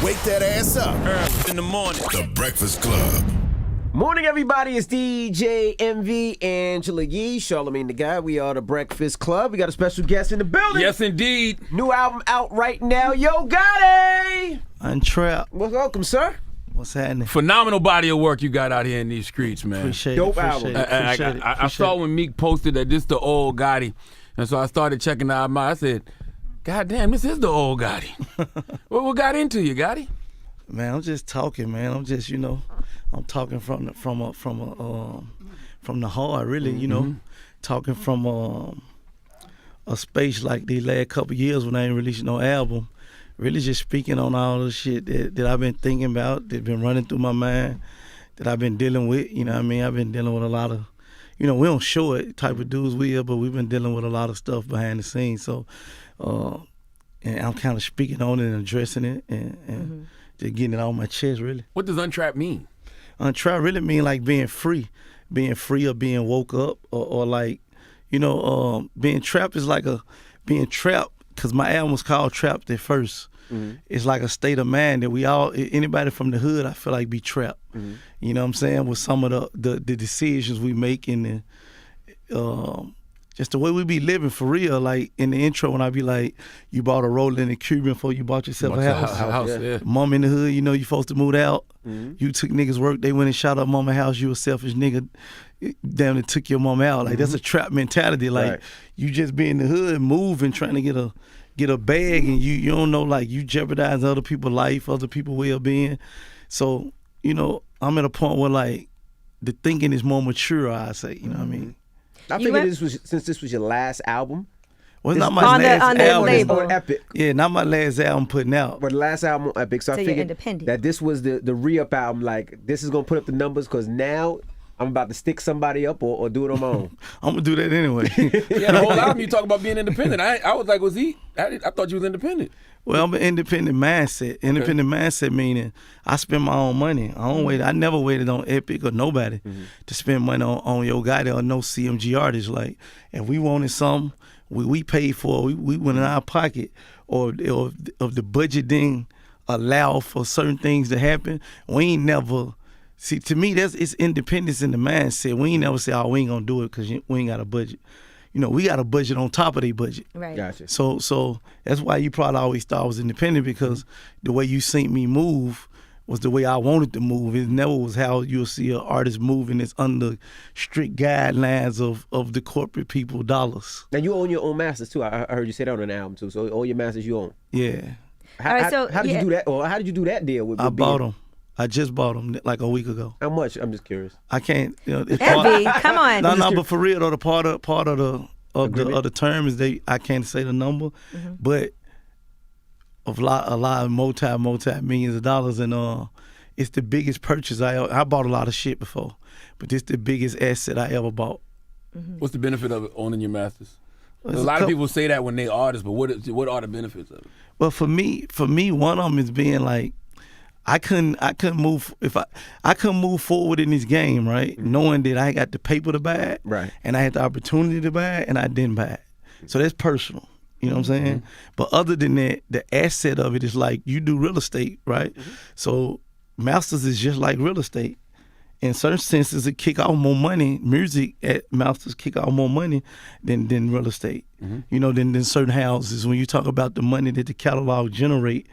Wake that ass up. Early in the morning. The Breakfast Club. Morning, everybody. It's DJ MV, Angela Yee, Charlamagne the Guy. We are the Breakfast Club. We got a special guest in the building. Yes, indeed. New album out right now. Yo, Gotti. Untrapped. Well, welcome, sir. What's happening? Phenomenal body of work you got out here in these streets, man. Appreciate Dope it. album. I saw when Meek posted that this the old Gotti, and so I started checking the album out. I said, God damn, this is the old Gotti. What got into you, Gotti? Man, I'm just talking, man. I'm just, I'm talking from the heart, really. Talking from a space like these last couple years when I ain't released no album. Really just speaking on all the shit that I've been thinking about, that been running through my mind, that I've been dealing with. You know what I mean? I've been dealing with a lot of, we don't show it type of dudes we are, but we've been dealing with a lot of stuff behind the scenes. So, and I'm kind of speaking on it and addressing it and just getting it off my chest, really. What does Untrapped mean? Untrapped really mean like being free or being woke up or like, being trapped is like being trapped. Because my album was called Trapped at first. Mm-hmm. It's like a state of mind that we all, anybody from the hood, I feel like be trapped. Mm-hmm. You know what I'm saying? With some of the decisions we make and just the way we be living for real. Like in the intro when I be like, you bought a Rolling and Cuban before you bought yourself a house. Yeah. Mom in the hood, you supposed to move out. Mm-hmm. You took niggas' work, they went and shot up mama house, you a selfish nigga. Damn, it took your mom out. Like that's a trap mentality. Like you just be in the hood, moving, trying to get a bag, and you don't know, like you jeopardize other people's life, other people's well-being. So I'm at a point where like the thinking is more mature. I say, you know what I mean. I figured since this was your last album. Well, it's not my last album. Label. Epic. Yeah, not my last album putting out. But the last album Epic. So I figured that this was the re-up album. Like this is gonna put up the numbers because now I'm about to stick somebody up or do it on my own. I'm gonna do that anyway. Yeah, the whole album you talk about being independent. I was like, was he? I thought you was independent. Well, I'm an independent mindset. Independent mindset meaning I spend my own money. I never waited on Epic or nobody to spend money on Yo Gotti or no CMG artist. Like if we wanted something, we paid for it. We went in our pocket, or if the budget didn't allow for certain things to happen, we ain't never. See, to me, it's independence in the mindset. We ain't never say, we ain't gonna do it because we ain't got a budget. We got a budget on top of their budget. Right. Gotcha. So that's why you probably always thought I was independent, because the way you seen me move was the way I wanted to move. It never was how you'll see an artist moving that's under strict guidelines of the corporate people dollars. Now you own your own masters too. I heard you say that on an album too. So all your masters you own. Yeah. How did you do that? Or how did you do that deal with? I bought them. I just bought them like a week ago. How much? I'm just curious. I can't. It's come on. No, but for real though, the part of the term is I can't say the number, but of a lot of multi millions of dollars, and it's the biggest purchase I bought a lot of shit before, but this the biggest asset I ever bought. What's the benefit of owning your masters? A lot of people say that when they artists, but what are the benefits of it? Well, for me, one of them is being like, I couldn't move I couldn't move forward in this game, right? Knowing that I got the paper to buy it, right, and I had the opportunity to buy it, and I didn't buy it. So that's personal. You know what I'm saying? But other than that, the asset of it is like you do real estate, right? So masters is just like real estate. In certain senses, it kick off more money. Music at masters kick off more money than real estate. Than certain houses. When you talk about the money that the catalog generate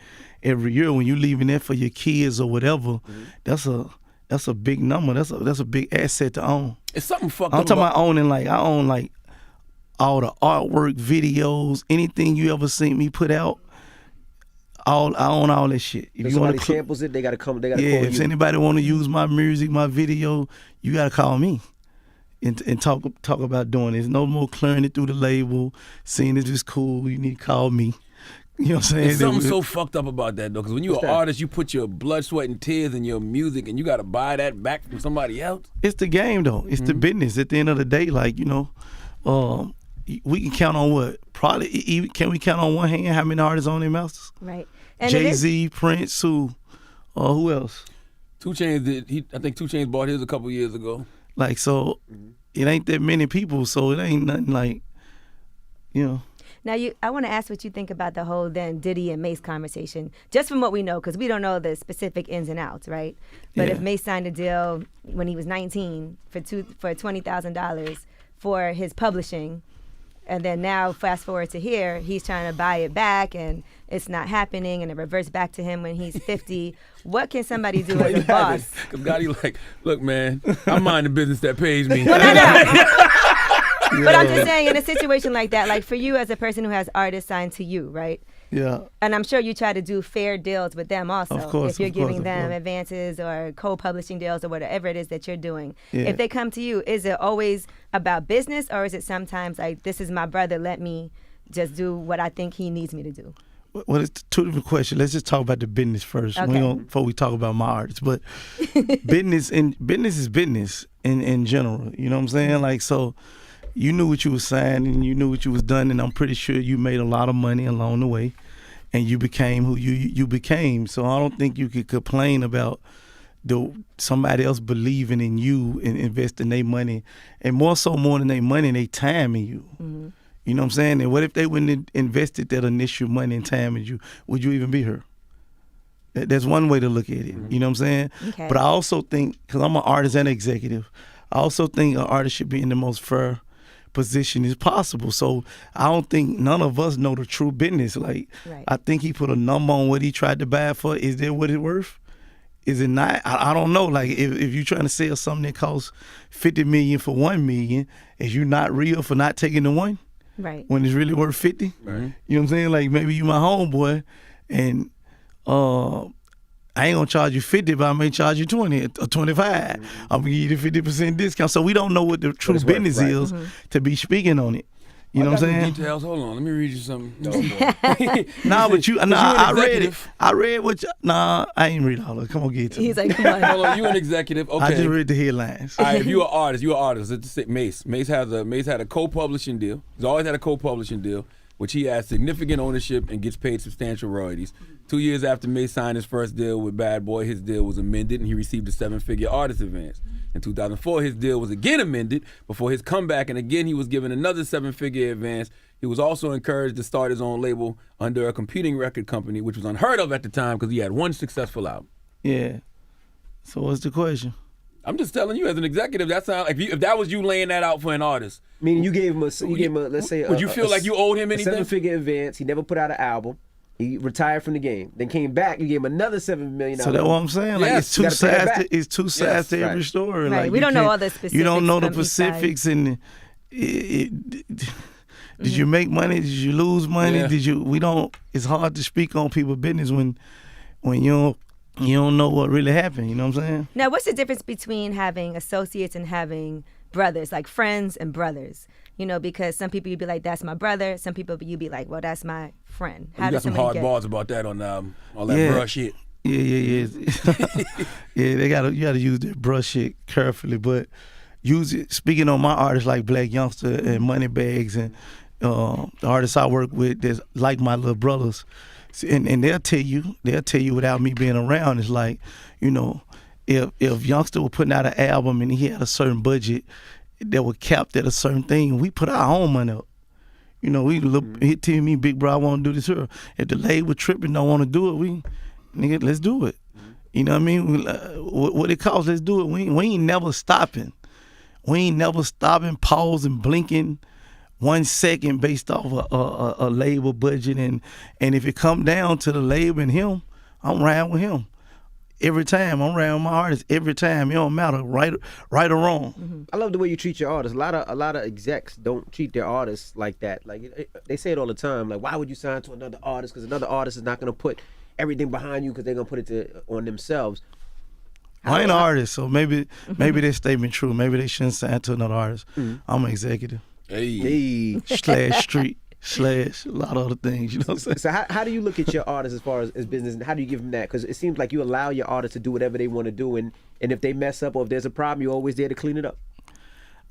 every year, when you leaving there for your kids or whatever, that's a big number. That's a big asset to own. It's something fucked up. I'm talking about owning, like I own like all the artwork, videos, anything you ever seen me put out. I own all that shit. If somebody samples it, they gotta call you. If anybody want to use my music, my video, you gotta call me and talk about doing it. There's no more clearing it through the label, seeing it is cool. You need to call me. You know what I'm saying? There's something so fucked up about that though, because when you're an artist, you put your blood, sweat, and tears in your music, and you gotta buy that back from somebody else. It's the game though. It's the business. At the end of the day, like we can count on what? Probably can we count on one hand how many artists on their masters? Right. Jay-Z, Prince, who else? 2 Chainz I think 2 Chainz bought his a couple years ago. Like so, it ain't that many people, so it ain't nothing like, Now, I want to ask what you think about the whole then Diddy and Mace conversation, just from what we know, because we don't know the specific ins and outs, right? But if Mace signed a deal when he was 19 for $20,000 for his publishing, and then now fast forward to here, he's trying to buy it back, and it's not happening, and it reverts back to him when he's 50. What can somebody do as a boss? Because Gotti like, look, man, I mind the business that pays me. Well, no. But I'm just saying, in a situation like that, like for you as a person who has artists signed to you, right? Yeah. And I'm sure you try to do fair deals with them also. Of course, if you're of course, giving them of course. advances or co-publishing deals or whatever it is that you're doing. Yeah. If they come to you, is it always about business, or is it sometimes like, this is my brother, let me just do what I think he needs me to do? Well, it's two different questions. Let's just talk about the business first before we talk about my artists. But business is business in general. You know what I'm saying? Like, so you knew what you was saying and you knew what you was done, and I'm pretty sure you made a lot of money along the way, and you became who you became. So I don't think you could complain about somebody else believing in you and investing their money, and more than their money, their time in you. Mm-hmm. You know what I'm saying? And what if they wouldn't have invested that initial money and time in you? Would you even be here? That's one way to look at it. You know what I'm saying? Okay. But I also think, because I'm an artist and executive, I also think an artist should be in the most fair position as possible. So I don't think none of us know the true business. Like, right. I think he put a number on what he tried to buy it for. Is that what it's worth? Is it not? I don't know. Like, if you're trying to sell something that costs $50 million for $1 million, is you not real for not taking the one? Right. When it's really worth 50? Right. You know what I'm saying? Like, maybe you my homeboy, and I ain't gonna charge you 50, but I may charge you 20 or 25. I'm gonna give you the 50% discount. So we don't know what the true business is to be speaking on it. You know what I'm saying? Details. Hold on, let me read you something. Nah, but I read it. executive. I read what I ain't read all of it. Come on, get it to me. He's like, come on. Hold on, you an executive. Okay. I just read the headlines. All right, if you're an artist, Let's just say Mace. Mace had a co-publishing deal. He's always had a co-publishing deal, which he has significant ownership and gets paid substantial royalties. 2 years after Mace signed his first deal with Bad Boy, his deal was amended and he received a 7-figure artist advance. In 2004, his deal was again amended before his comeback, and again he was given another 7-figure advance. He was also encouraged to start his own label under a competing record company, which was unheard of at the time because he had one successful album. Yeah. So what's the question? I'm just telling you, as an executive, that sounds like if that was you laying that out for an artist. Meaning you gave him let's say, would you feel like you owed him anything? A 7-figure advance. He never put out an album. He retired from the game. Then came back. You gave him another $7 million. So that's what I'm saying. Like, yes, it's two sides to every story. Right. Like, We don't know all the specifics. You don't know the from each specifics, side. and did you make money? Did you lose money? Yeah. We don't. It's hard to speak on people's business when you don't know what really happened. You know what I'm saying? Now, what's the difference between having associates and having brothers, like friends and brothers? You know, because some people you'd be like, that's my brother. Some people you'd be like, well, that's my friend. You got some hard balls about that on all that brush shit. Yeah. Yeah, you gotta use that brush shit carefully, but use it. Speaking on my artists like Black Youngster and Moneybags and the artists I work with that's like my little brothers, and they'll tell you without me being around, it's like, you know, if Youngster was putting out an album and he had a certain budget that was capped at a certain thing, we put our own money up. You know, he tell me, big bro, I want to do this here. If the label tripping don't want to do it, nigga, let's do it. You know what I mean? What it costs, let's do it. We ain't never stopping. We ain't never stopping, pausing, blinking 1 second based off a label budget. And if it come down to the label and him, I'm riding with him. Every time I'm around my artists, every time, it don't matter, right or wrong. Mm-hmm. I love the way you treat your artists. A lot of execs don't treat their artists like that. Like they say it all the time. Like, why would you sign to another artist? Because another artist is not going to put everything behind you because they're going to put it on themselves. I ain't an artist, so maybe that statement true. Maybe they shouldn't sign to another artist. Mm-hmm. I'm an executive. Hey. / street. / a lot of other things, you know what I'm saying? So how do you look at your artists as far as business, and how do you give them that? Because it seems like you allow your artists to do whatever they want to do, and if they mess up or if there's a problem, you're always there to clean it up.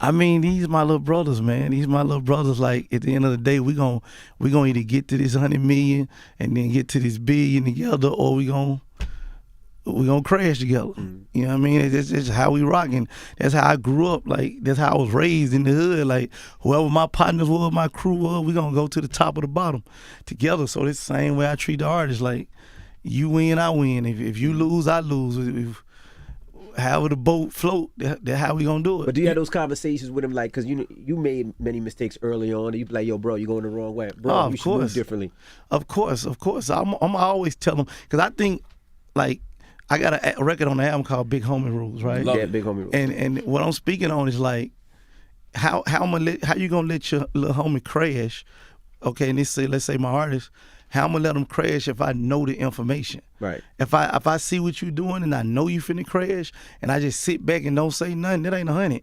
I mean, these my little brothers, man. These my little brothers. Like, at the end of the day, we gonna either get to this 100 million and then get to this billion together, or we gonna we gonna crash together. You know what I mean? It's just how we rocking. That's how I grew up. Like, that's how I was raised in the hood. Like, whoever my partners were, my crew was, we gonna go to the top of the bottom together. So it's the same way I treat the artists. Like, you win, I win. If you lose, I lose. However the boat float, that's how we gonna do it. But do you have those conversations with him, like, because you made many mistakes early on, and you be like, yo, bro, you're going the wrong way. Bro, you should move differently. Of course. I'm always tell them, because I think, like, I got a record on the album called Big Homie Rules, right? Yeah, Big Homie Rules. And what I'm speaking on is, like, how you gonna let your little homie crash? Okay, and let's say my artist, how I'm gonna let them crash if I know the information? Right. If I see what you doing and I know you finna crash, and I just sit back and don't say nothing, that ain't 100.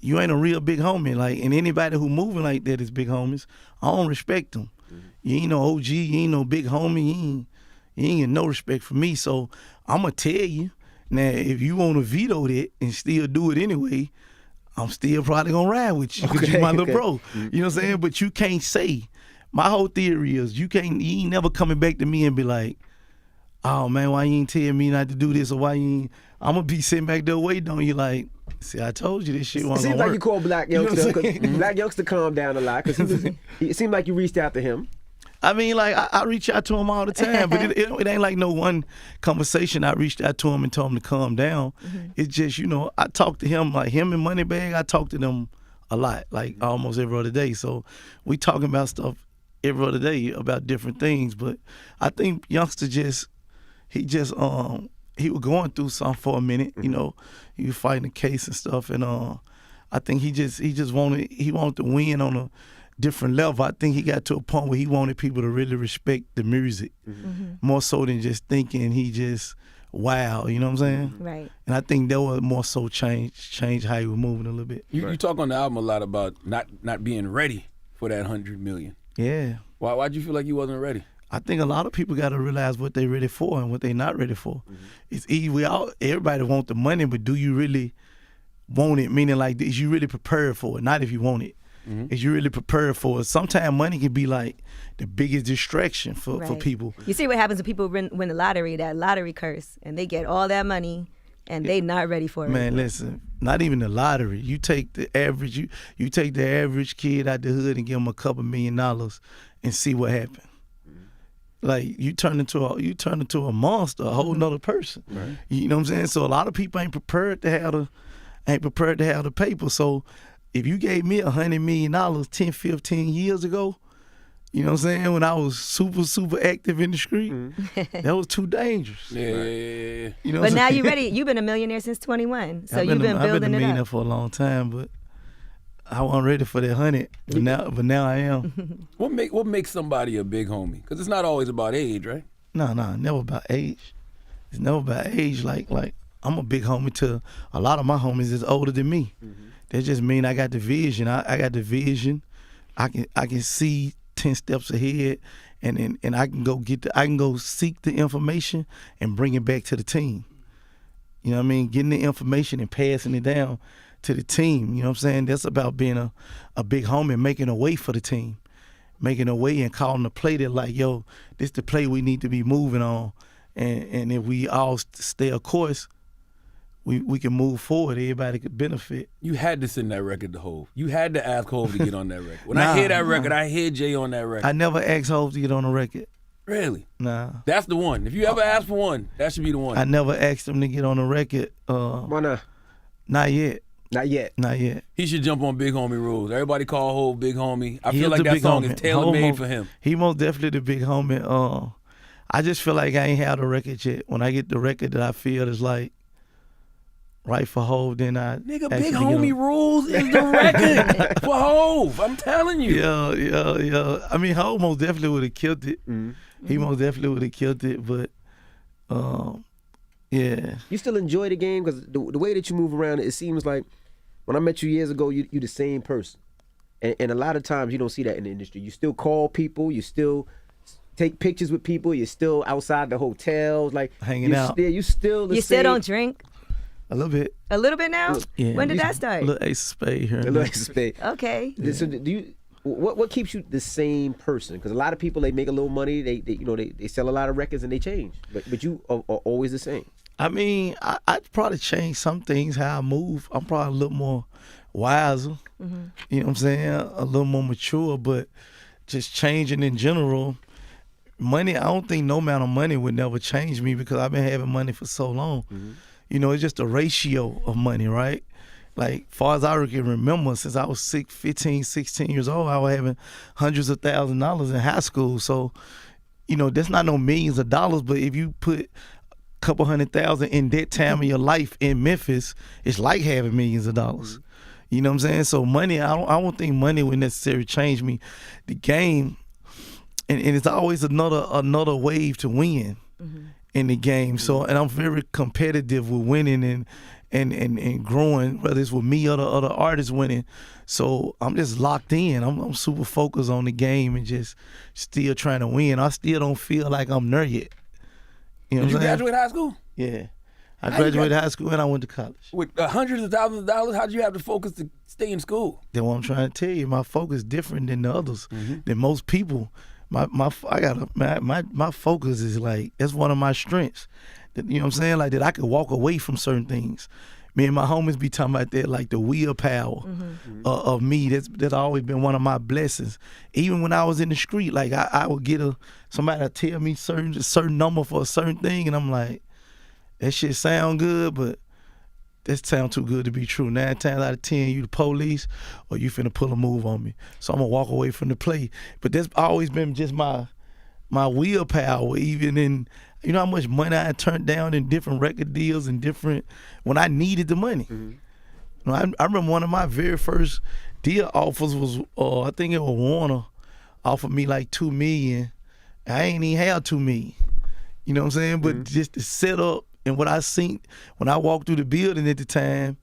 You ain't a real big homie. Like, and anybody who moving like that is big homies. I don't respect them. You ain't no OG. You ain't no big homie. You ain't get no respect for me. So I'm gonna tell you. Now, if you want to veto that and still do it anyway, I'm still probably gonna ride with you because you my little bro. You know what I'm saying? But you can't say. My whole theory is you ain't never coming back to me and be like, oh man, why you ain't tell me not to do this, or why you ain't? I'm gonna be sitting back there waiting on you like, see, I told you this shit wasn't It seems gonna like work. you called Black Youngster, You know Black Youngster calmed down a lot, because it seemed like you reached out to him. I mean, like, I reach out to him all the time, but it ain't like no one conversation I reached out to him and told him to calm down. It's just, I talk to him, like him and Moneybag, I talk to them a lot, like almost every other day. So we talking about stuff every other day about different things. But I think Youngster he was going through something for a minute, he was fighting a case and stuff, and I think he wanted to win on a different level. I think he got to a point where he wanted people to really respect the music more so than just thinking he just wow, you know what I'm saying? Right. And I think that was more so change how he was moving a little bit. You talk on the album a lot about not being ready for that 100 million. Yeah. Why'd you feel like you wasn't ready? I think a lot of people got to realize what they ready for and what they not ready for. It's easy. Everybody want the money, but do you really want it? Meaning, like, is you really prepared for it? Not if you want it. Is you really prepared for it? Sometimes money can be like the biggest distraction for people. You see what happens when people win the lottery, that lottery curse, and they get all that money and they not ready for it. Man, listen, not even the lottery. You take the average, you take the average kid out the hood and give him a couple $1 million and see what happens. Like, you turn into a monster, a whole nother person. Right. You know what I'm saying? So a lot of people ain't prepared to have the paper. So if you gave me $100 million 10, 15 years ago, you know what I'm saying, when I was super, super active in the street, that was too dangerous. Yeah. You know but now you're ready. You've been a millionaire since 21, so you've been building it up. I've been a millionaire for a long time, but I wasn't ready for that 100. But now I am. What makes somebody a big homie? Because it's not always about age, right? No, never about age. It's never about age. Like I'm a big homie to a lot of my homies that's older than me. That just mean I got the vision. I got the vision. I can see 10 steps ahead, and I can go seek the information and bring it back to the team. You know what I mean? Getting the information and passing it down to the team. You know what I'm saying? That's about being a big homie, making a way for the team, making a way and calling the play that, like, yo, this the play we need to be moving on, and if we all stay a course, we can move forward. Everybody could benefit. You had to send that record to Hov. You had to ask Hov to get on that record. When I hear that record, I hear Jay on that record. I never asked Hov to get on a record. Really? Nah. That's the one. If you ever ask for one, that should be the one. I never asked him to get on a record. Why not? Not yet. Not yet. He should jump on Big Homie Rules. Everybody call Hov Big Homie. I feel like that song is tailor-made for him. He most definitely the big homie. I just feel like I ain't had a record yet. When I get the record that I feel is like right for Hov, then I Big Homie Rules is the record for Hov. I'm telling you. Yeah. I mean, Hov most definitely would have killed it. He most definitely would have killed it, but yeah. You still enjoy the game? Because the way that you move around, it seems like when I met you years ago, you the same person. And a lot of times you don't see that in the industry. You still call people, you still take pictures with people, you're still outside the hotels, like hanging out. You still the You same. still don't drink? A little bit. A little bit now? Yeah. When did that start? A little Ace of Spade here. A little Ace of Spade. Okay. Yeah. So do you? What keeps you the same person? Because a lot of people, they make a little money, they sell a lot of records and they change. But you are always the same. I mean, I'd probably change some things, how I move. I'm probably a little more wiser, you know what I'm saying? A little more mature, but just changing in general. Money, I don't think no amount of money would never change me because I've been having money for so long. You know, it's just a ratio of money, right? Like, far as I can remember, since I was 15, 16 years old, I was having hundreds of $1,000s in high school. So, you know, that's not no millions of dollars, but if you put a couple $100,000 in that time of your life in Memphis, it's like having millions of dollars. You know what I'm saying? So money, I don't think money would necessarily change me. The game, and it's always another wave to win in the game. So, and I'm very competitive with winning and growing, whether it's with me or the other artists winning. So I'm just locked in. I'm super focused on the game and just still trying to win. I still don't feel like I'm there yet. You know Did you what I'm saying? graduate high school? Yeah. I graduated high school and I went to college. With hundreds of thousands of dollars, how did you have the focus to stay in school? That's what I'm trying to tell you. My focus is different than the others, than most people. My focus is like, that's one of my strengths. That, you know what I'm saying? Like that I could walk away from certain things. Me and my homies be talking about that, like the willpower of me. That's always been one of my blessings. Even when I was in the street, like I would get somebody to tell me certain number for a certain thing, and I'm like, that shit sound good, but that sound too good to be true. 9 times out of 10, you the police or you finna pull a move on me. So I'm gonna walk away from the play. But that's always been just my willpower, even in, you know how much money I turned down in different record deals and different, when I needed the money. You know, I remember one of my very first deal offers was, I think it was Warner, offered me like $2 million. I ain't even have $2 million. You know what I'm saying? But just the setup and what I seen when I walked through the building at the time,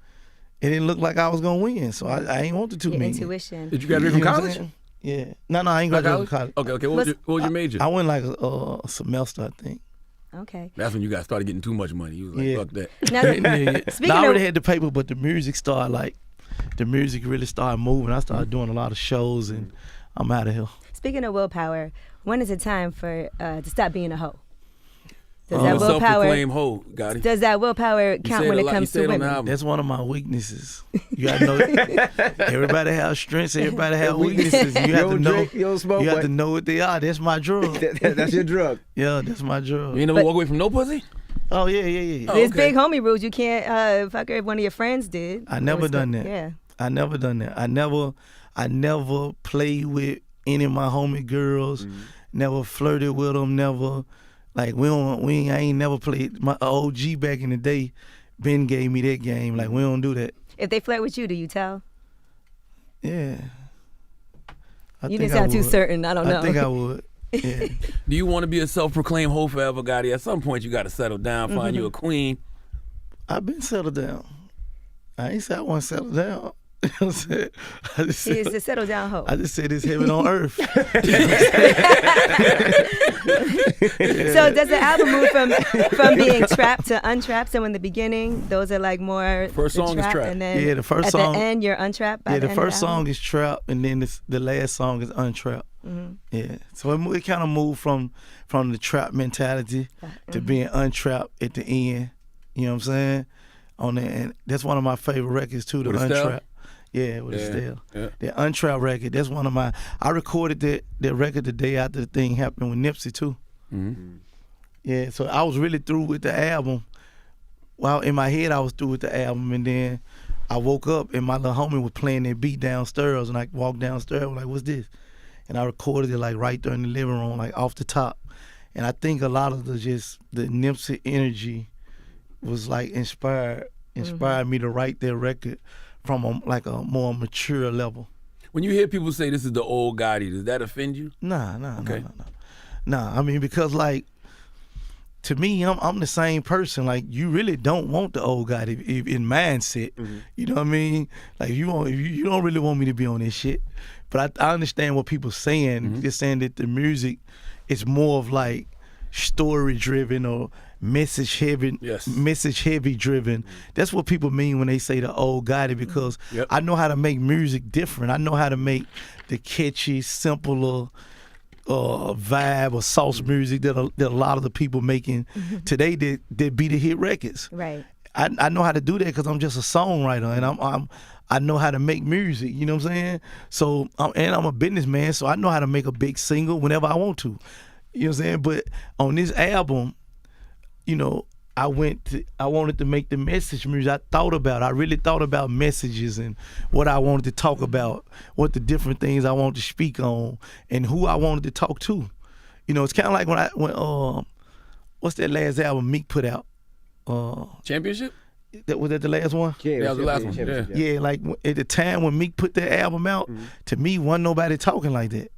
it didn't look like I was gonna win. So I ain't want the $2 million. Intuition. Did you graduate from college? Yeah. No, I ain't graduated from college. Okay. What was your major? I went like a semester, I think. Okay. That's when you guys started getting too much money. You was like, fuck that. Now, speaking I already of, had the paper, but the music really started moving. I started doing a lot of shows, and I'm out of here. speaking of willpower, when is it time for to stop being a hoe? Does that willpower self-proclaimed hoe, Gotti. Does that willpower count when it comes to women? That's one of my weaknesses. You gotta know. Everybody has strengths. Everybody has weaknesses. You have to know. You don't smoke, You have what? to know what they are. That's my drug. That's your drug. Yeah, that's my drug. You ain't never walk away from no pussy? Oh yeah. There's okay. big homie rules. You can't fuck her if one of your friends did. I never done that. Yeah. I never done that. I never played with any of my homie girls. Never flirted with them. Never. Like I ain't never played. My OG back in the day, Ben gave me that game. Like we don't do that. If they flirt with you, do you tell? Yeah. You didn't sound too certain. I don't know. I think I would. Yeah. Do you want to be a self-proclaimed hoe forever, Gotti? At some point, you got to settle down, find you a queen. I've been settled down. I ain't said I want to settle down. You know what I'm saying? I just She is said, a settle down hoe. I just said it's heaven on earth. So does the album move from being trapped to untrapped? So in the beginning, those are like more First song is trap. and then Yeah, the first at song- the end you're untrapped. By Yeah, the the end of first the album? song is Trap, and then the last song is Untrapped. Yeah, so it kind of moved from the trap mentality to being untrapped at the end. You know what I'm saying? And that's one of my favorite records too, the With Estelle? Untrapped. Yeah, with Estelle. Yeah. The Untrapped record, that's one of my. I recorded that record the day after the thing happened with Nipsey too. Yeah, so I was really through with the album. Well, in my head, I was through with the album, and then I woke up and my little homie was playing that beat downstairs, and I walked downstairs, I was like, "What's this?" And I recorded it like right there in the living room, like off the top. And I think a lot of the Nipsey energy was like inspired me to write that record from a more mature level. When you hear people say this is the old Gotti, does that offend you? Nah, Okay. Nah, I mean, because like, to me, I'm the same person. Like, you really don't want the old guy in mindset. You know what I mean? Like, you don't really want me to be on this shit. But I understand what people saying. Just saying that the music is more of like story driven or message heavy driven. That's what people mean when they say the old Gotti, because I know how to make music different. I know how to make the catchy, simpler, vibe or sauce music that a lot of the people making today that be the hit records. Right. I know how to do that because I'm just a songwriter and I know how to make music. You know what I'm saying? So and I'm a businessman, so I know how to make a big single whenever I want to. You know what I'm saying? But on this album, you know, I wanted to make the message music. I really thought about messages and what I wanted to talk about, what the different things I wanted to speak on, and who I wanted to talk to. You know, it's kind of like when what's that last album Meek put out? Championship? Was that the last one? Yeah, That was the last one. Yeah, like at the time when Meek put that album out, to me, wasn't nobody talking like that.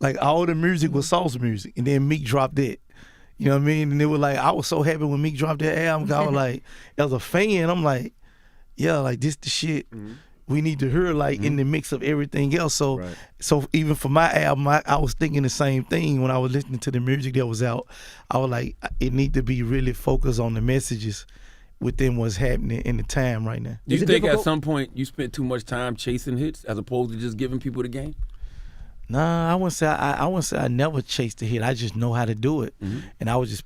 Like all the music was salsa music, and then Meek dropped it. You know what I mean? And it was like, I was so happy when Meek dropped that album. 'Cause I was like, as a fan, I'm like, yeah, like this the shit we need to hear, like in the mix of everything else. So, so even for my album, I was thinking the same thing when I was listening to the music that was out. I was like, it need to be really focused on the messages within what's happening in the time right now. Do you Is it think difficult? at some point you spent too much time chasing hits as opposed to just giving people the game? Nah, I wouldn't say I never chased a hit. I just know how to do it, and I was just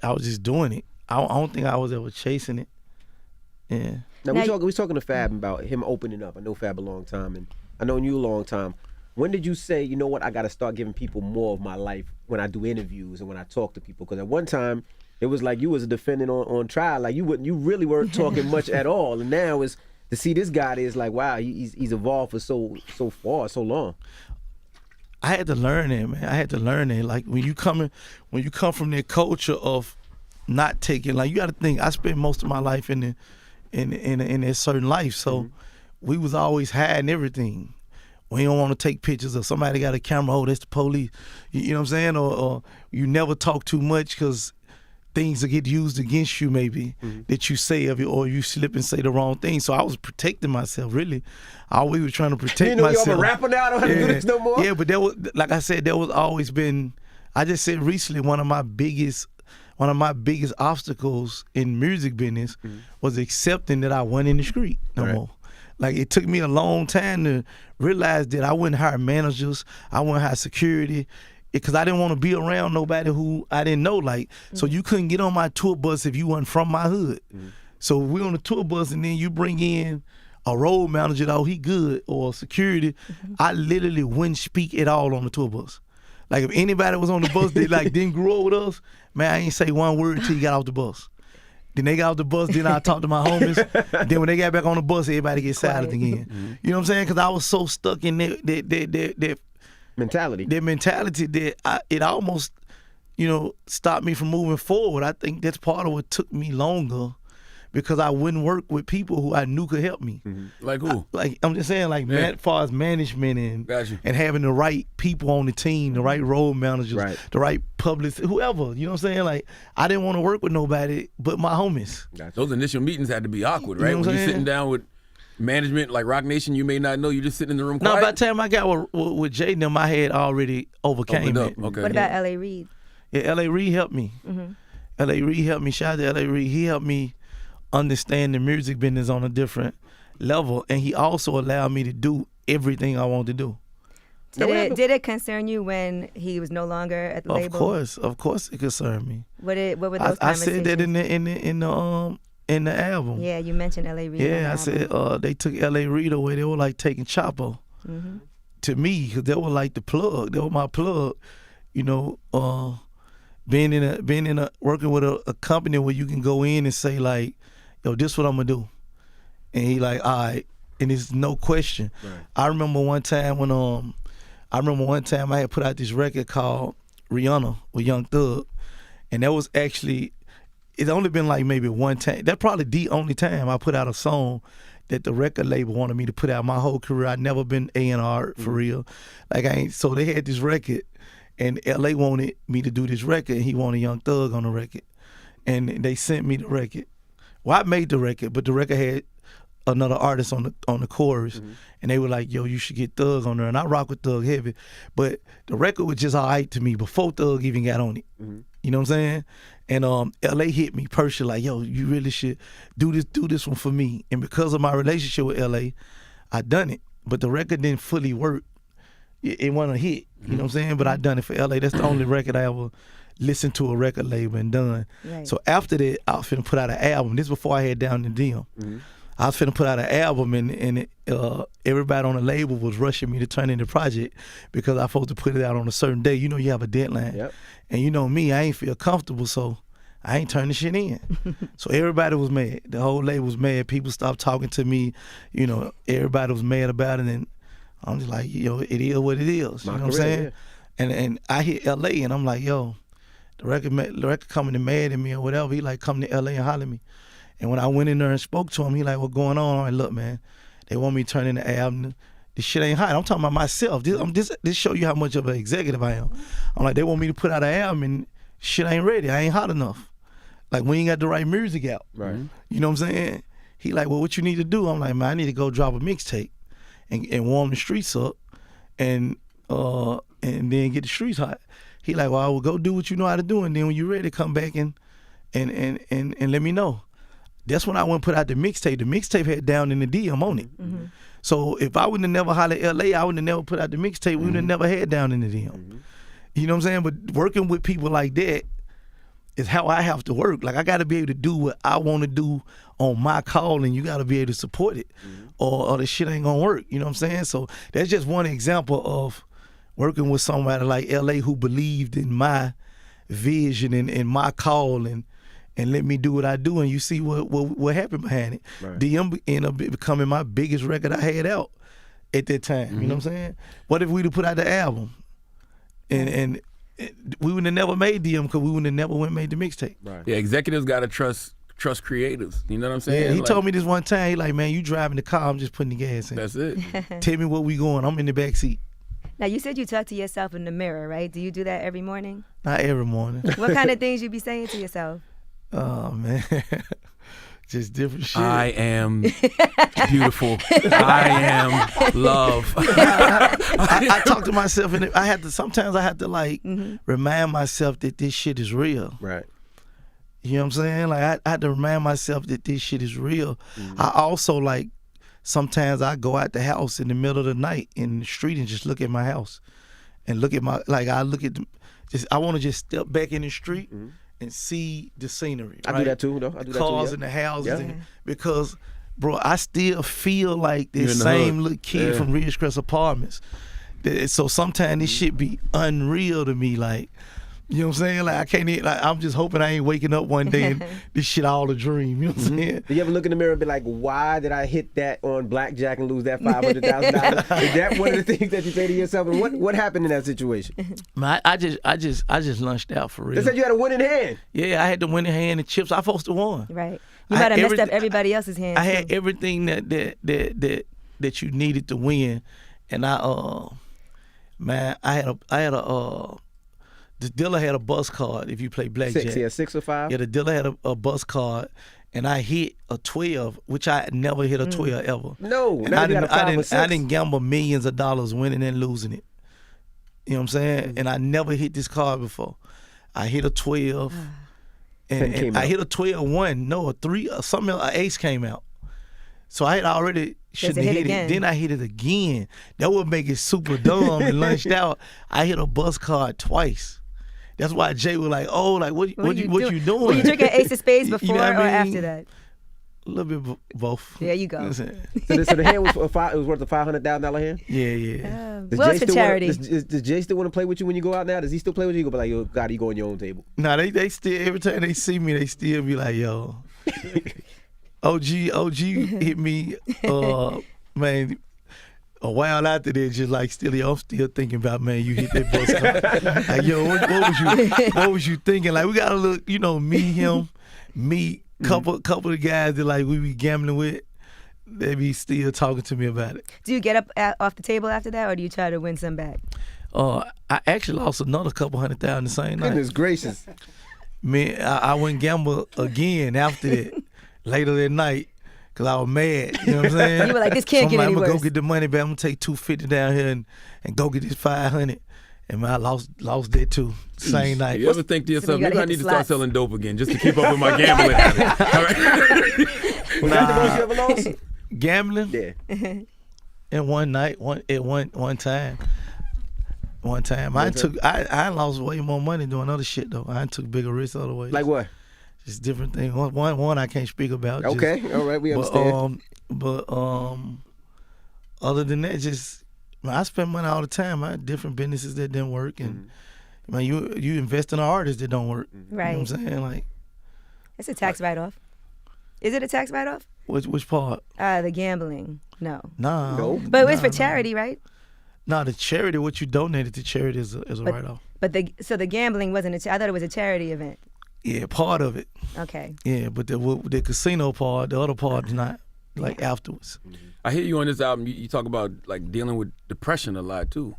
I was just doing it. I don't think I was ever chasing it. Yeah. Now we talking to Fab about him opening up. I know Fab a long time, and I know you a long time. When did you say, you know what, I got to start giving people more of my life when I do interviews and when I talk to people? Because at one time it was like you was a defendant on trial, like you really weren't talking much at all, and now is to see this guy is like, wow, he's evolved for so far, so long. I had to learn it, man. I had to learn it. Like when you come from that culture of not taking, like you got to think. I spent most of my life in a certain life, so we was always hiding everything. We don't want to take pictures of somebody got a camera. Oh, that's the police. You know what I'm saying? Or you never talk too much because things will get used against you, maybe that you say of it, or you slip and say the wrong thing. So I was protecting myself, really. I always was trying to protect You know, myself. I'm a rapper now. I don't have to do this no more. Yeah, but that was, like I said, that was always been. I just said recently one of my biggest obstacles in music business was accepting that I wasn't in the street no more. Like it took me a long time to realize that I wouldn't hire managers, I wouldn't hire security, because I didn't want to be around nobody who I didn't know. Like, so you couldn't get on my tour bus if you wasn't from my hood. So we're on the tour bus, and then you bring in a road manager, oh, he good, or security. I literally wouldn't speak at all on the tour bus. Like if anybody was on the bus that like didn't grow up with us, man, I ain't say one word until you got off the bus. Then they got off the bus, then I talked to my homies. Then when they got back on the bus, everybody get silent again. You know what I'm saying? Because I was so stuck in that mentality. That mentality that it almost, you know, stopped me from moving forward. I think that's part of what took me longer, because I wouldn't work with people who I knew could help me. Like who? I'm just saying, like, as far as management and having the right people on the team, the right road managers, the right publicists, whoever, you know what I'm saying? Like, I didn't want to work with nobody but my homies. Those initial meetings had to be awkward, right? You know what when I'm you're saying? sitting down with management like Rock Nation, you may not know, you're just sitting in the room quiet. No, by the time I got with Jay and them, I had already overcame it. Okay. What about L.A. Reid? Yeah, L.A. Reid helped me. L.A. Reid helped me. Shout out to L.A. Reid. He helped me understand the music business on a different level, and he also allowed me to do everything I wanted to do. Did it concern you when he was no longer at the label? Of course, it concerned me. What were those I conversations? said that in the album. Yeah, you mentioned L.A. Reid. Yeah, I said they took L.A. Reid away. They were like taking Chapo to me, because they were like the plug. They were my plug. You know, being in a working with a company where you can go in and say like, yo, this what I'm gonna do, and he like, all right, and it's no question. I remember one time I had put out this record called Rihanna with Young Thug, and that was actually, it's only been like maybe one time. That's probably the only time I put out a song that the record label wanted me to put out. My whole career, I'd never been A&R for real. Like so they had this record, and LA wanted me to do this record, and he wanted Young Thug on the record, and they sent me the record. Well, I made the record, but the record had another artist on the chorus, and they were like, yo, you should get Thug on there, and I rock with Thug heavy, but the record was just all right to me before Thug even got on it. You know what I'm saying? And LA hit me personally, like, yo, you really should do this one for me. And because of my relationship with LA, I done it, but the record didn't fully work it wasn't a hit. You know what I'm saying? But I done it for LA. That's the only record I ever listened to a record label and done. Right. So after that, I was finna put out an album. This before I had Down in DM. I was finna put out an album, and everybody on the label was rushing me to turn in the project because I supposed to put it out on a certain day. You know, you have a deadline. Yep. And you know me, I ain't feel comfortable, so I ain't turning shit in. So everybody was mad. The whole label was mad. People stopped talking to me. You know, everybody was mad about it, and I'm just like, yo, it is what it is. You know what I'm saying? Yeah. And I hit LA, and I'm like, yo, the record coming to mad at me or whatever. He like, come to LA and holler at me. And when I went in there and spoke to him, he like, what's going on? I'm like, look, man, they want me to turn in the album. This shit ain't hot. I'm talking about myself. This show you how much of an executive I am. I'm like, they want me to put out an album and shit ain't ready. I ain't hot enough. Like, we ain't got the right music out. Right. You know what I'm saying? He like, well, what you need to do? I'm like, man, I need to go drop a mixtape and warm the streets up and then get the streets hot. He like, well, I will go do what you know how to do, and then when you're ready, come back and let me know. That's when I went and put out the mixtape. The mixtape had Down in the DM on it. So if I wouldn't have never hollered at LA, I wouldn't have never put out the mixtape. We would have never had Down in the DM. You know what I'm saying? But working with people like that is how I have to work. Like, I got to be able to do what I want to do on my call, and you got to be able to support it, or the shit ain't gonna work. You know what I'm saying? So that's just one example of working with somebody like LA who believed in my vision and my call and let me do what I do, and you see what happened behind it. Right. DM ended up becoming my biggest record I had out at that time. You know what I'm saying? What if we'd have put out the album and we would have never made DM because we would have never went and made the mixtape. Right. Yeah, executives gotta trust creatives. You know what I'm saying? Yeah, he Like, told me this one time, he like, man, you driving the car, I'm just putting the gas in. That's it. Tell me where we going, I'm in the back seat. Now, you said you talk to yourself in the mirror, right? Do you do that every morning? Not every morning. What kind of things you be saying to yourself? Oh, man. Just different shit. I am beautiful. I am love. I talk to myself, and sometimes I have to like remind myself that this shit is real. Right. You know what I'm saying? Like, I have to remind myself that this shit is real. I also, like, sometimes I go out the house in the middle of the night in the street and just look at my house and look at I want to just step back in the street and see the scenery. I do that too, though. I do that too. Cars Yeah. and the houses, Yeah. because, bro, I still feel like You this in the same hood. little kid from Ridgecrest Apartments. So sometimes this shit be unreal to me, like. You know what I'm saying? Like, I can't even, like, I'm just hoping I ain't waking up one day and this shit all a dream. You know what I'm saying? Do you ever look in the mirror and be like, why did I hit that on blackjack and lose that $500,000? Is that one of the things that you say to yourself? And what happened in that situation? Man, I just lunched out for real. They said you had a winning hand. Yeah, I had the winning hand and chips. I supposed to won. Right. You I might had have messed up everything- everybody else's hands. I had too. everything that you needed to win, and I had a the dealer had a bus card if you play blackjack. 6 or 5? Yeah, the dealer had a bus card, and I hit a 12, which I had never hit a 12 ever. No, And now I you got didn't, a 5 I or didn't, 6. I didn't gamble millions of dollars winning and losing it. You know what I'm saying? And I never hit this card before. I hit a 12, and came I out. hit a 12-1. No, a 3, something. An ace came out. So I had already shouldn't have hit hit again. it. Then I hit it again. That would make it super dumb and lunched out. I hit a bus card twice. That's why Jay was like, "Oh, like what you doing? Were you drinking Ace of Spades You know before what I or mean? after that? A little bit both. There you go. You know what I'm saying? So the hand was it was worth a $500,000 hand? Yeah. Well, it's for charity. Does Jay still want to play with you when you go out now? Does he still play with you? You go be like, yo, God, you go on your own table. Nah, they still, every time they see me, they still be like, yo. OG hit me, man, a while after that, just like I'm still thinking about, man, you hit that bus car. Like, yo, what was you thinking? Like, we gotta look, me, him, couple of the guys that like we be gambling with, they be still talking to me about it. Do you get up off the table after that, or do you try to win some back? I actually lost another couple $100,000 the same night. Goodness gracious. Man, I went gamble again after that, later that night, because I was mad. You know what I'm saying? You were like, this can't get any I'm worse. gonna go get the money back. I'm gonna take $250 down here and go get this $500. And man, I lost that too. Same night. You ever think to yourself, you gotta maybe I hit need the to start slots. selling dope again just to keep up with my gambling habit? All right? Was that the most you ever lost? Gambling? Yeah. And one night, one time, One time. I lost way more money doing other shit though. I took bigger risks other ways. Like what? Just different things. One I can't speak about. Okay, all right, we understand. But other than that, just I spend money all the time. I had different businesses that didn't work, and man, you invest in an artist that don't work. Right. You know what I'm saying? Like, it's a tax write-off. Is it a tax write-off? Which part? The gambling. No. Nah. No. But it's for charity, right? No, the charity, what you donated to charity is a write-off. But the gambling wasn't I thought it was a charity event. Yeah, part of it. Okay. Yeah, but the casino part, the other part is not, like, afterwards. I hear you on this album. You talk about like dealing with depression a lot too.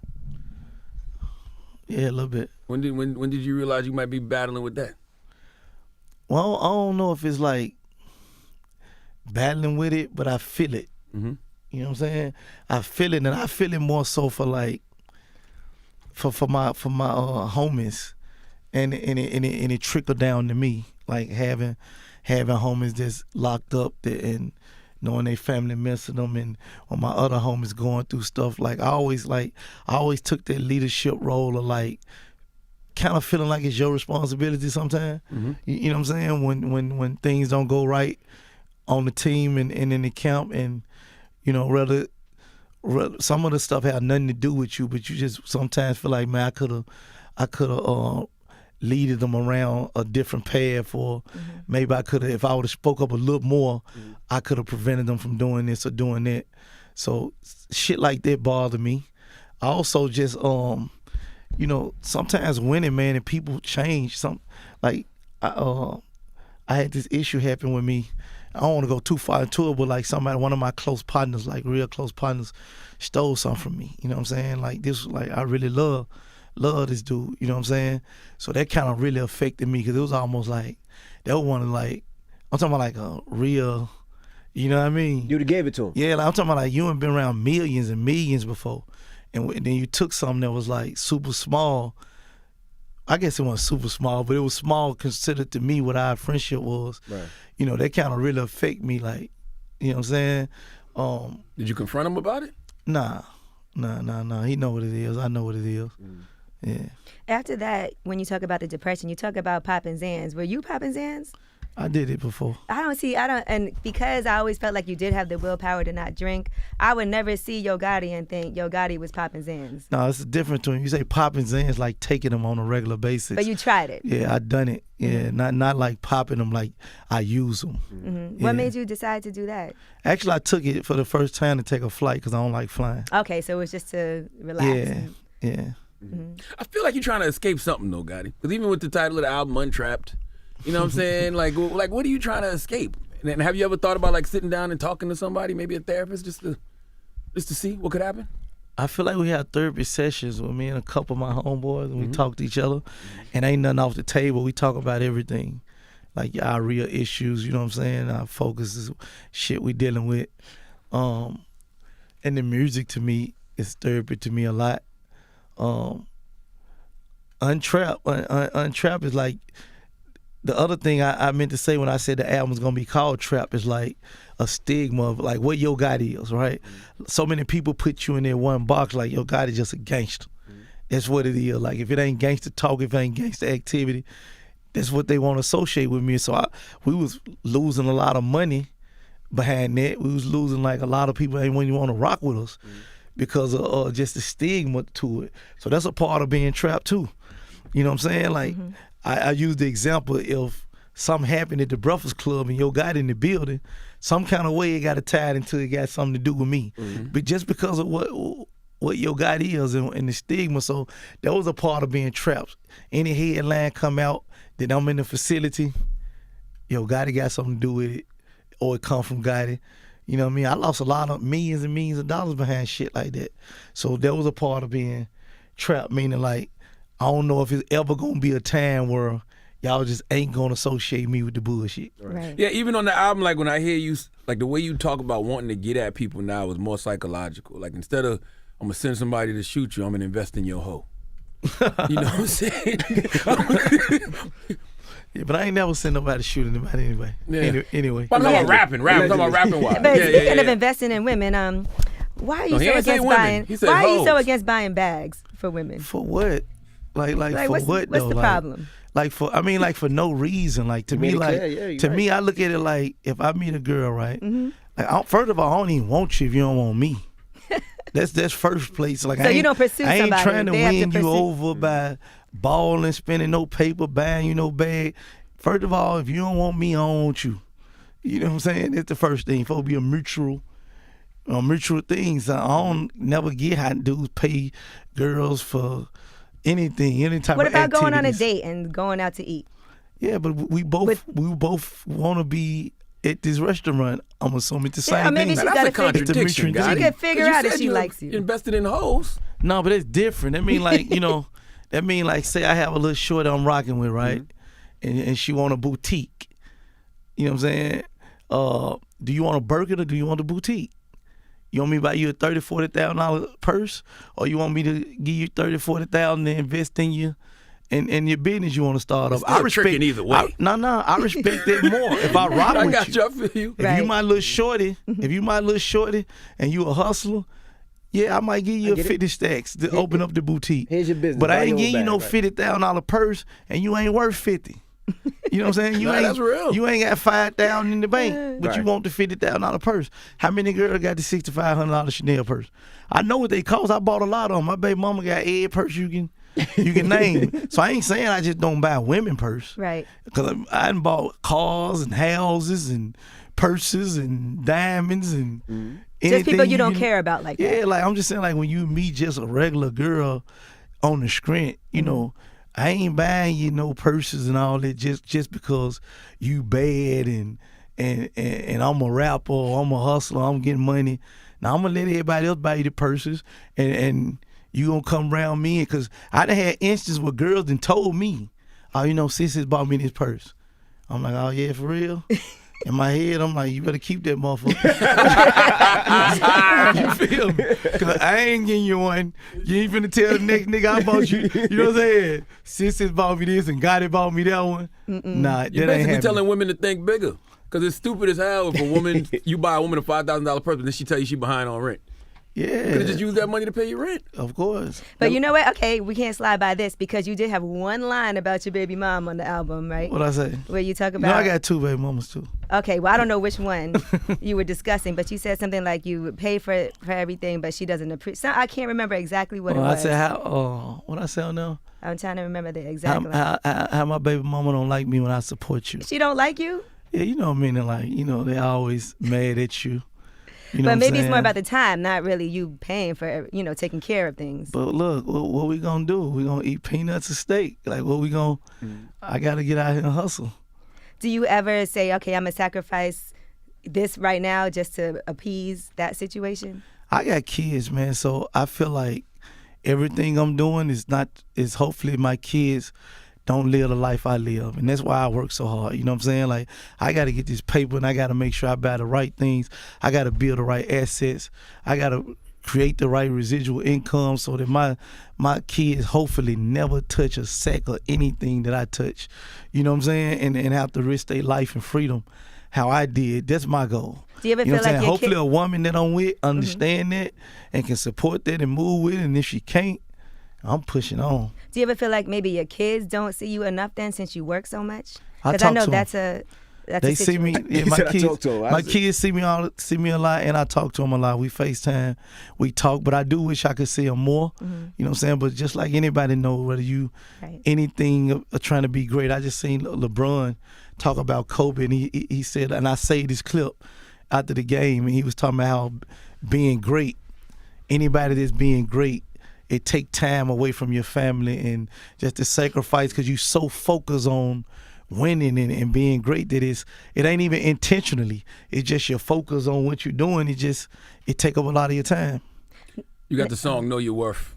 Yeah, a little bit. When did you realize you might be battling with that? Well, I don't know if it's like battling with it, but I feel it. Mm-hmm. You know what I'm saying? I feel it, and I feel it more so for like for my homies, and it trickled down to me, like having homies that's locked up and knowing they family missing them, and when my other homies going through stuff. Like I always took that leadership role of like kind of feeling like it's your responsibility sometimes. Mm-hmm. You know what I'm saying? When things don't go right on the team and in the camp, and you know, rather some of the stuff had nothing to do with you, but you just sometimes feel like, man, I could have leaded them around a different path, or maybe I could have, if I would have spoke up a little more, I could have prevented them from doing this or doing that. So shit like that bothered me. I also just you know, sometimes winning, man, and people change. I had this issue happen with me. I don't want to go too far into it, but like one of my close partners, like real close partners, stole something from me. You know what I'm saying? Like this, like I really love this dude. You know what I'm saying? So that kind of really affected me, because it was almost like that was one of like, I'm talking about like a real, you know what I mean? You'd have gave it to him. Yeah, like I'm talking about like you ain't been around millions and millions before, and then you took something that was like super small. I guess it wasn't super small, but it was small considered to me what our friendship was. Right. You know, that kind of really affect me, like, you know what I'm saying? Did you confront him about it? Nah. He know what it is. I know what it is. Yeah. After that, when you talk about the depression, you talk about popping Xans. Were you popping Xans? I did it before. And because I always felt like you did have the willpower to not drink, I would never see Yo Gotti and think Yo Gotti was popping Xans. No, it's different to him. You say popping Xans, like taking them on a regular basis. But you tried it. Yeah, I done it. Yeah, not like popping them, like I use them. Mm-hmm. Yeah. What made you decide to do that? Actually, I took it for the first time to take a flight because I don't like flying. Okay, so it was just to relax. Yeah. Mm-hmm. I feel like you're trying to escape something though, Gotti. Because even with the title of the album, Untrapped, you know what I'm saying? Like what are you trying to escape? And have you ever thought about like sitting down and talking to somebody, maybe a therapist, just to see what could happen? I feel like we had therapy sessions with me and a couple of my homeboys, and we talk to each other, and ain't nothing off the table. We talk about everything, like our real issues, you know what I'm saying? Our focus is shit we dealing with. And the music to me is therapy to me a lot. Untrapped is like, the other thing I meant to say when I said the album's gonna be called Trap is like a stigma of like what Yo Gotti is, right? So many people put you in that one box, like Yo Gotti just a gangster. That's what it is. Like if it ain't gangster talk, if it ain't gangster activity, that's what they want to associate with me. So we was losing a lot of money behind that. We was losing like a lot of people ain't when you want to rock with us because of just the stigma to it. So that's a part of being trapped too. You know what I'm saying? Like I use the example, if something happened at the Breakfast Club and Yo Gotti in the building, some kind of way it got tied into it got something to do with me. But just because of what Yo Gotti is and the stigma, so that was a part of being trapped. Any headline come out that I'm in the facility, Yo Gotti got something to do with it, or it come from Gotti. You know what I mean? I lost a lot of millions and millions of dollars behind shit like that. So that was a part of being trapped, meaning like, I don't know if it's ever gonna be a time where y'all just ain't gonna associate me with the bullshit. Right. Yeah, even on the album, like when I hear you, like the way you talk about wanting to get at people now is more psychological. Like instead of I'm gonna send somebody to shoot you, I'm gonna invest in your hoe. You know what I'm saying? Yeah, but I ain't never seen nobody shoot anybody anyway. Yeah. Anyway. But I'm talking about rapping. I'm talking about rapping wise. But speaking of investing in women, Why are you No, he so ain't say against women. buying? He said Why are you so hoes. against buying bags for women? For what? Like for what's, what what's though? the Like, problem? Like for for no reason. Like to You me, made it like clear, yeah, you're to right. me, I look at it like if I meet a girl, right? Mm-hmm. Like first of all, I don't even want you if you don't want me. That's first place. Like So I you ain't, don't pursue I ain't somebody. trying to They have to win you pursue- over by balling, spending no paper, buying you no bag. First of all, if you don't want me, I don't want you. You know what I'm saying? That's the first thing. Supposed to be a mutual things. I don't never get how dudes pay girls for anything, any type What of about going on a activities. date and going out to eat? Yeah, but we both want to be at this restaurant. I'm assuming the Yeah, or same maybe thing. she's Now, gotta that's a figure- contradiction, She guy. could figure out if she likes you. Invested in hoes. No, but it's different. That mean like that mean like say I have a little shorty I'm rocking with, right? And she want a boutique. You know what I'm saying? Do you want a Birkin or do you want a boutique? You want me to buy you a $30,000-$40,000 purse, or you want me to give you $30,000-$40,000 to invest in you and your business you want to start up? still tricking either way. I respect it more if I rock I with got you. you. I feel you. If Right. you my little shorty, and you a hustler, yeah, I might give you a get it. 50 stacks to open up the boutique. Here's your business. But Buy I ain't your own giving you bag, no right. $50,000 purse, and you ain't worth 50. You know what I'm saying? You Nah, ain't, that's real. You ain't got 5,000 in the bank, but you Right. want the $50,000 purse. How many girls got the $6,500 Chanel purse? I know what they cost. I bought a lot of them. My baby mama got every purse you can name. So I ain't saying I just don't buy women purse. Right. Because I done bought cars and houses and purses and diamonds and Just people anything you don't can- care about like that. Yeah, like I'm just saying, like when you meet just a regular girl on the screen, you know, I ain't buying you no purses and all that just because you bad and I'm a rapper or I'm a hustler, I'm getting money. Now I'm gonna let everybody else buy you the purses and you gonna come around me because I done had instances where girls done told me, oh, you know, sis has bought me this purse. I'm like, oh yeah, for real? In my head, I'm like, you better keep that motherfucker. You feel me? Because I ain't getting you one. You ain't finna tell the next nigga I bought you. You know what I'm saying? Sisters bought me this and Gotti bought me that one. Nah, that You're ain't basically happening. telling women to think bigger. Because it's stupid as hell if a woman, you buy a woman a $5,000 purse, and then she tell you she behind on rent. You could have Yeah, just used that money to pay your rent. of course. But you know what? Okay, we can't slide by this because you did have one line about your baby mom on the album, right? What I say? Where you talk You about. know, I got two baby mamas too. Okay, well I don't know which one you were discussing, but you said something like you would pay for everything, but she doesn't appreciate. I can't remember exactly what it I was. said how? What I say on there? I'm trying to remember the exact line. How my baby mama don't like me when I support you. She don't like you, Yeah, you know what I mean? Like, you know, they always mad at you. You know but what maybe I'm it's more saying? about the time, not really you paying for taking care of things. But look, what we gonna do? We gonna eat peanuts and steak. Like, what we gonna? I gotta get out here and hustle. Do you ever say, okay, I'm gonna sacrifice this right now just to appease that situation? I got kids, man, so I feel like everything I'm doing is hopefully my kids don't live the life I live. And that's why I work so hard. You know what I'm saying? Like, I got to get this paper and I got to make sure I buy the right things. I got to build the right assets. I got to create the right residual income so that my kids hopefully never touch a sack or anything that I touch. You know what I'm saying? And have to risk their life and freedom how I did. That's my goal. Do you ever You know feel what I'm like saying? your Hopefully kid? a woman that I'm with understand that and can support that and move with it. And if she can't, I'm pushing on. Do you ever feel like maybe your kids don't see you enough then since you work so much? I Because I talk know to 'em. that's a They see me. situation. Yeah, He my said I kids. talk to 'em. I My said- kids see me a lot, and I talk to them a lot. We FaceTime, we talk, but I do wish I could see them more. You know what I'm saying? But just like anybody know, whether you Right. anything of trying to be great. I just seen LeBron talk about Kobe, and he said, and I saved this clip after the game, and he was talking about how being great, anybody that's being great, it take time away from your family and just the sacrifice because you so focused on winning and being great that it ain't even intentionally. It's just your focus on what you're doing. It take up a lot of your time. You got the song Know Your Worth.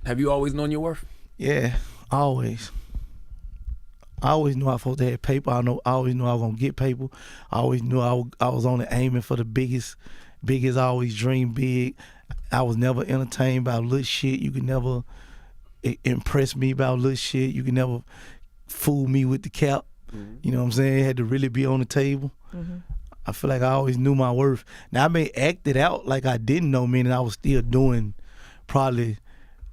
Have you always known your worth? Yeah, always. I always knew I was supposed to have paper. I always knew I was gonna get paper. I always knew I was only aiming for the biggest. I always dreamed big. I was never entertained by little shit. You could never impress me about little shit. You could never fool me with the cap. You know what I'm saying? It had to really be on the table. I feel like I always knew my worth. Now I may act it out like I didn't know, meaning I was still doing probably,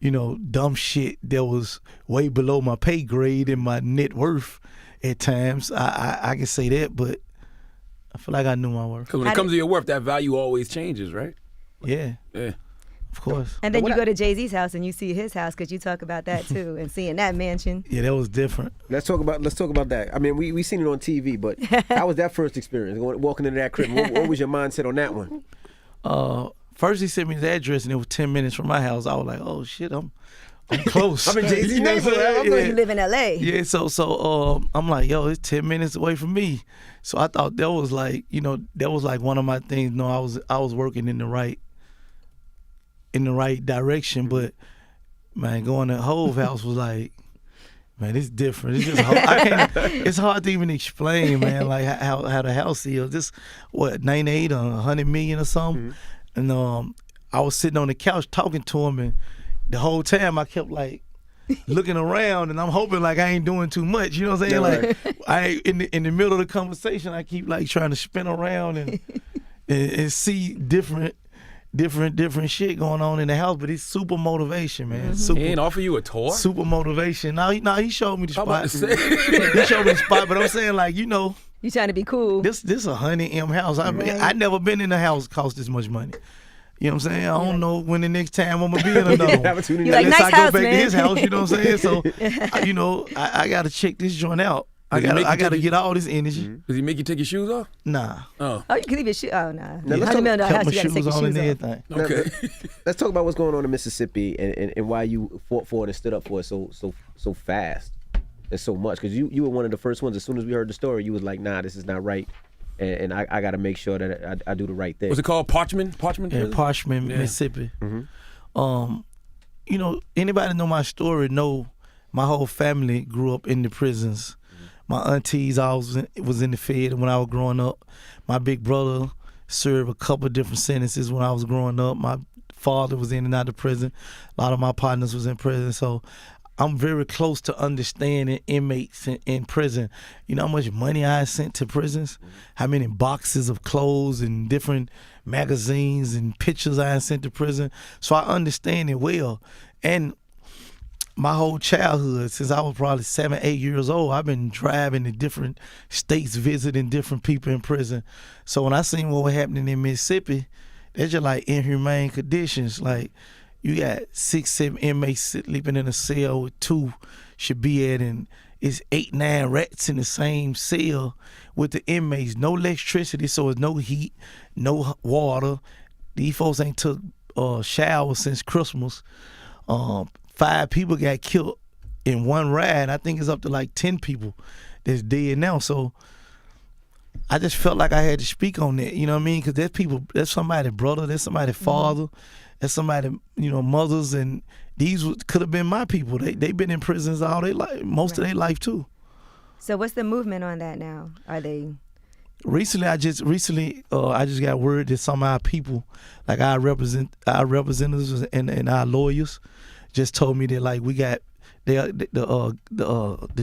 dumb shit that was way below my pay grade and my net worth at times. I can say that, but I feel like I knew my worth. Because when it comes to your worth, that value always changes, right? Yeah. Yeah. Of course. And then you go to Jay-Z's house and you see his house, because you talk about that too, and seeing that mansion. Yeah, that was different. Let's talk about that. I mean, we seen it on TV, but how was that first experience walking into that crib? What was your mindset on that one? First he sent me his address and it was 10 minutes from my house. I was like, oh shit, I'm close. I'm in Jay-Z's You know what I'm neighborhood. saying? I'm You live in L.A. Yeah, so I'm like, yo, it's 10 minutes away from me. So I thought that was like, that was like one of my things. No, I was working in the right direction, but man, going to Hove house was like, man, it's different. It's just hard. It's hard to even explain, man, like how the house is. This 98 or 100 million or something. And I was sitting on the couch talking to him, and the whole time I kept like looking around, and I'm hoping like I ain't doing too much. You know what I'm saying? Like I in the middle of the conversation, I keep like trying to spin around and see different shit going on in the house, but it's super motivation, man. Super, He ain't offer you a tour? super motivation. He showed me the I'm about spot. to say. He showed me the spot, but I'm saying like, You trying to be cool. this a 100M house. I never been in a house cost this much money. You know what I'm saying? I don't know when the next time I'm gonna be in another one. Opportunity. You like, Unless nice I go house, back man. to his house, you know what I'm saying? So, I gotta check this joint out. I gotta get all this energy. Does he make you take your shoes off? Nah. Oh. Oh, you can leave your shoes. Oh, nah. Now, let's $100 million Kept house, my you gotta take shoes your on shoes and off. everything. Okay. Let's talk about what's going on in Mississippi and why you fought for it and stood up for it so fast and so much. Because you were one of the first ones. As soon as we heard the story, you was like, nah, this is not right. And I got to make sure that I do the right thing. What's it called? Parchment? Yeah, Parchment, Mississippi. Anybody know my story know my whole family grew up in the prisons. My aunties all was in the Fed when I was growing up. My big brother served a couple of different sentences when I was growing up. My father was in and out of prison. A lot of my partners was in prison. So I'm very close to understanding inmates in prison. You know how much money I sent to prisons? How many boxes of clothes and different magazines and pictures I sent to prison? So I understand it well. And my whole childhood, since I was probably 7, 8 years old, I've been driving to different states, visiting different people in prison. So when I seen what was happening in Mississippi, they're just like inhumane conditions. Like, you got 6, 7 inmates sleeping in a cell with 2 should be at, and it's 8, 9 rats in the same cell with the inmates. No electricity, so it's no heat, no water. These folks ain't took showers since Christmas. 5 people got killed in one ride. I think it's up to like 10 people that's dead now. So I just felt like I had to speak on that. You know what I mean? Because that's somebody's brother, that's somebody's father. That's somebody, mothers, and these could have been my people. They've been in prisons all their life, most of their life too. So what's the movement on that now? Are they? Recently, I just got word that some of our people, like our representatives and our lawyers, just told me that like we got the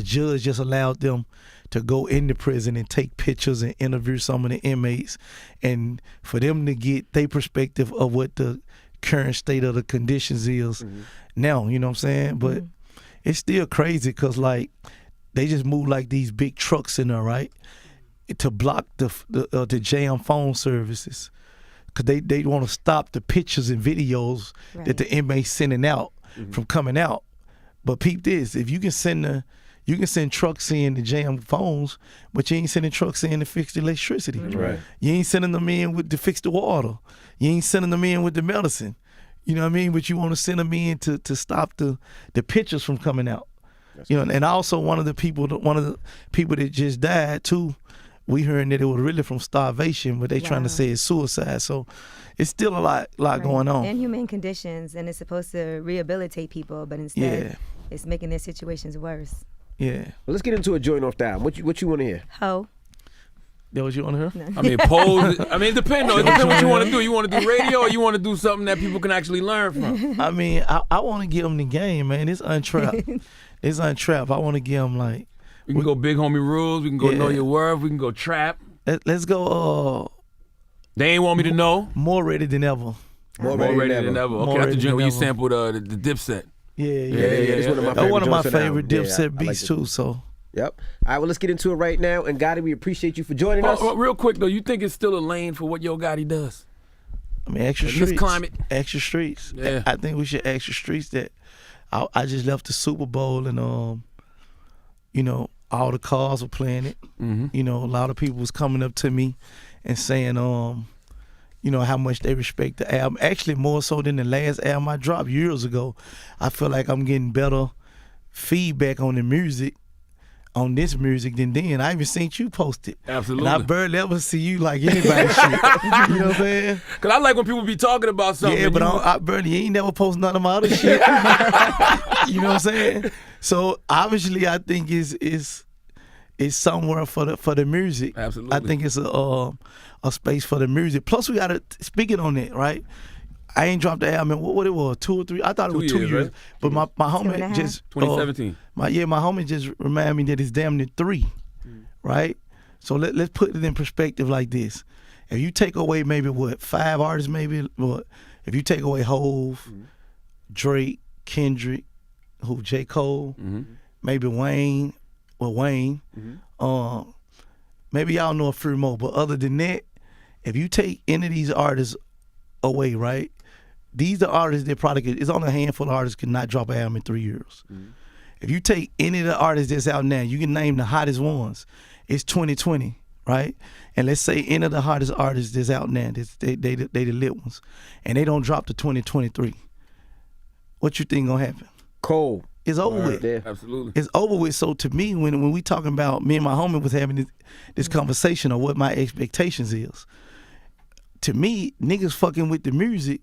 judge just allowed them to go into prison and take pictures and interview some of the inmates, and for them to get their perspective of what the current state of the conditions is now, you know what I'm saying? But it's still crazy because like they just move like these big trucks in there, right, to block the jam phone services because they want to stop the pictures and videos that the inmates sending out from coming out. But peep this, if you can send trucks in to jam phones, but you ain't sending trucks in to fix the electricity. Right. You ain't sending them in to fix the water. You ain't sending them in with the medicine. You know what I mean? But you want to send them in to stop the pictures from coming out. And also one of the people that just died too, we heard that it was really from starvation, but they trying to say it's suicide. So it's still a lot going on. Inhumane conditions, and it's supposed to rehabilitate people, but instead it's making their situations worse. Yeah. Well, let's get into a joint off that. What you want to hear? Ho. That what you want to hear? I mean, pose. I mean, it depends. It depends what you want to do. You want to do radio, or you want to do something that people can actually learn from? I mean, I want to give them the game, man. It's Untrapped. It's Untrapped. I want to give them like. We can go Big Homie Rules. We can go Know Your Worth. We can go Trap. Let's go. They ain't want me to know. More ready than ever. More ready than ever. Okay, More that's the ready joint where you than ever. sampled the Dipset. Yeah. It's one of my That's one of my joints on the favorite album. Dipset I like beats it. too. So. Yep. All right, well, let's get into it right now. And Gotti, we appreciate you for joining us. Real quick though, you think it's still a lane for what Yo Gotti does? I mean, extra In this streets. climate? Extra streets. Yeah. I think we should extra streets. That I just left the Super Bowl and you know, all the cars were playing it. Mm-hmm. You know, a lot of people was coming up to me and saying, you know, how much they respect the album. Actually, more so than the last album I dropped years ago. I feel like I'm getting better feedback on the music, on this music than then. I even seen you post it. Absolutely. And I barely ever see you like anybody shit. You know what I'm saying? Cause I like when people be talking about something. Yeah, and but you- I barely ain't never post none of my other shit. You know what I'm saying? So obviously, I think it's somewhere for the music. Absolutely. I think it's a space for the music. Plus, we gotta speaking on it, right? I ain't dropped the album. What it was, 2 or 3? I thought it was 2 years, years. right? But my and a homie half. just 2017. my homie just reminded me that it's damn near 3, right? So let's put it in perspective like this. If you take away maybe 5 artists, maybe what? If you take away Hove, Drake, Kendrick, J. Cole, maybe Wayne, maybe y'all know a few more. But other than that, if you take any of these artists away, right? These are artists that probably it's only a handful of artists could not drop an album in 3 years. If you take any of the artists that's out now, you can name the hottest ones. It's 2020, right? And let's say any of the hottest artists that's out now, they the lit ones, and they don't drop to 2023. What you think gonna happen? Cole. It's over with. Yeah. Absolutely. It's over with. So to me, when we talking about, me and my homie was having this conversation of what my expectations is. To me, niggas fucking with the music,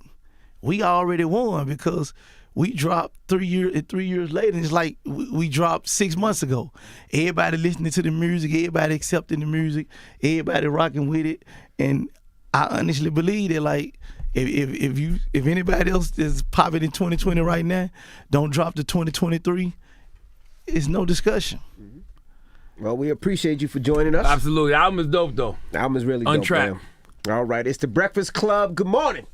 we already won because we dropped 3 years later. It's like we dropped 6 months ago. Everybody listening to the music, everybody accepting the music, everybody rocking with it. And I honestly believe that, like, if anybody else is popping in 2020 right now, don't drop to 2023, it's no discussion. Well, we appreciate you for joining us. Absolutely. The album is dope though. The album is really Untrapped. dope, man. All right, it's the Breakfast Club. Good morning.